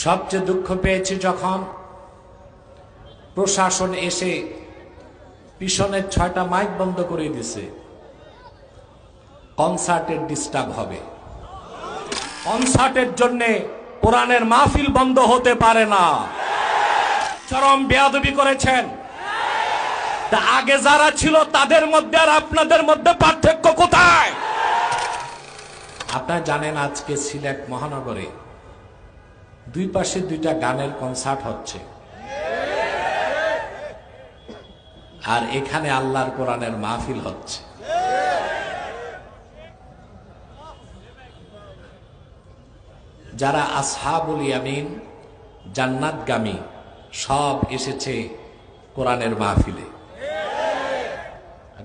সবচেয়ে দুঃখ পেয়েছি যখন প্রশাসন এসে পিছনের 6টা মাইক বন্ধ করে দিছে। কনসার্টের ডিস্টার্ব হবে, কনসার্টের জন্য কোরআনের মাহফিল বন্ধ হতে পারে না। চরম বেয়াদবি করেছেন। তা আগে যারা ছিল তাদের মধ্যে আর আপনাদের মধ্যে পার্থক্য কোথায়? আপনারা জানেন আজকে সিলেট মহানগরে দুই পাশে 2টা গানের কনসার্ট হচ্ছে, আর এখানে আল্লাহর কোরআনের মাহফিল হচ্ছে। যারা আসহাবুল ইয়ামিন জান্নাতগামী সব এসেছে কোরআনের মাহফিলে,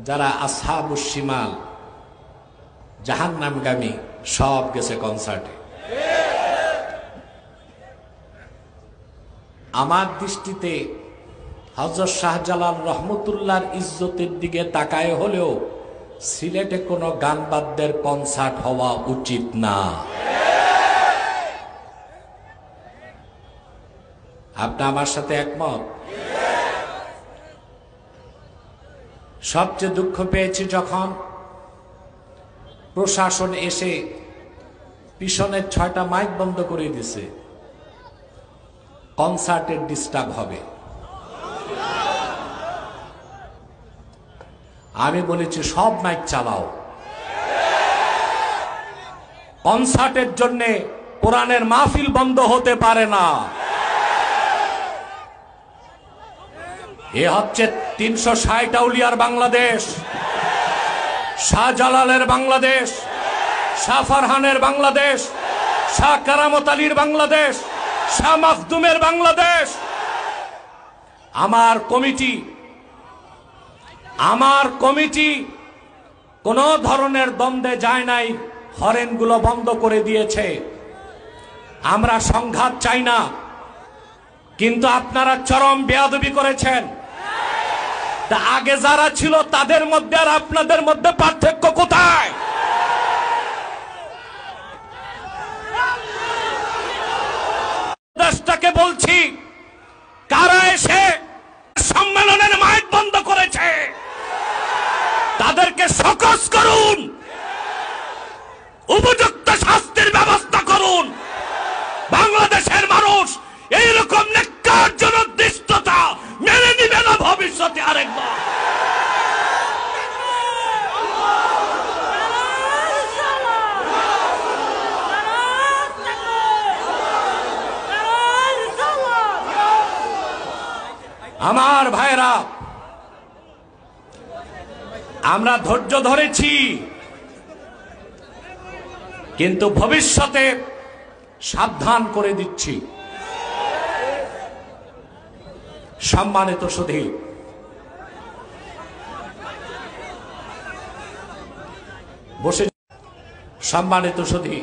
যারা আসহাবুশ শিমাল জাহান্নামগামী সব গেছে কনসার্টে। আমার দৃষ্টিতে হযরত শাহজালাল রহমতুল্লাহর ইজ্জতের দিকে তাকায় হলেও সিলেটে কোনো গান বাদ্যের কনসার্ট হওয়া উচিত না। আপনি আমার সাথে একমত? সবচেয়ে দুঃখ পেয়েছি যখন প্রশাসন এসে পিছনের 6টা মাইক বন্ধ করে দিছে। কনসার্টের ডিস্টার্ব হবে। আমি বলেছি সব মাইক চালাও, কনসার্টের জন্য কোরআনের মাহফিল বন্ধ হতে পারে না। এ হচ্ছে 360 আউলিয়ার বাংলাদেশ, শাহজালালের বাংলাদেশ, শাহ ফারহানের বাংলাদেশ, শাহ কারামত আলীর বাংলাদেশ, শাহ মাখদুমের বাংলাদেশ। আমার কমিটি কোন ধরনের দ্বন্দ্বে যায় নাই, হরেনগুলো বন্ধ করে দিয়েছে। আমরা সংঘাত চাই না, কিন্তু আপনারা চরম বেয়াদবি করেছেন। তা আগে যারা ছিল তাদের মধ্যে আর আপনাদের মধ্যে পার্থক্য কোথায়? দেশটাকে বলছি, কারা এসে সম্মেলনের মাইক বন্ধ করেছে তাদেরকে শোকজ করুন, উপযুক্ত শাস্তির ব্যবস্থা করুন। বাংলাদেশের মানুষ এইরকম ন্যাক্কারজনক দৃষ্টতা মেনে নিবে না ভবিষ্যতে আরেকবার। আমার ভাইরা, আমরা ধৈর্য ধরেছি, কিন্তু ভবিষ্যতে সাবধান করে দিচ্ছি। সম্মানিত সুধী, বসে সম্মানিত সুধী,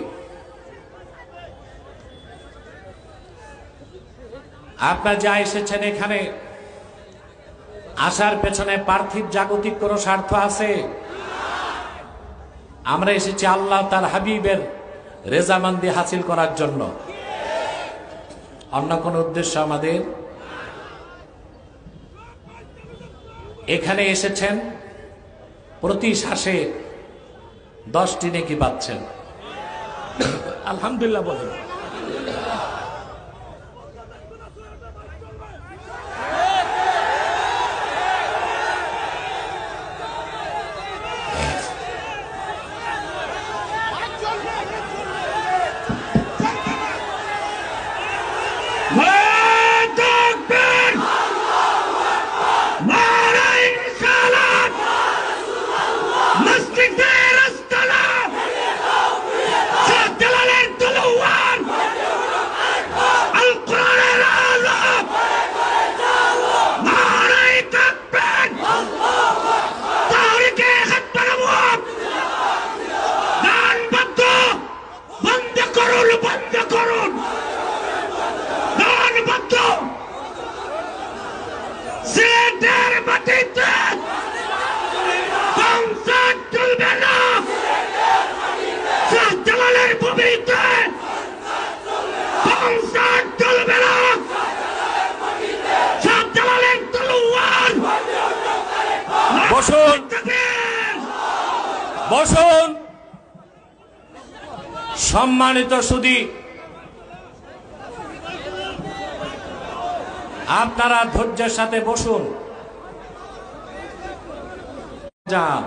আপনারা যা এসেছেন এখানে আসার পেছনে পার্থিব জাগতিক কোন স্বার্থ আছে? আমরা এসেছি আল্লাহ তার হাবিবের রেজামন্দি হাসিল করার জন্য, অন্য কোন উদ্দেশ্য আমাদের। এখানে এসেছেন প্রতি শ্বাসে 10টি নেকি পাচ্ছেন, আলহামদুলিল্লাহ বলেন। শাহজালালের ভূমিতে সংসার বসুন, বসুন। সম্মানিত সুধী, আপনারা ধৈর্যের সাথে বসুন। যান।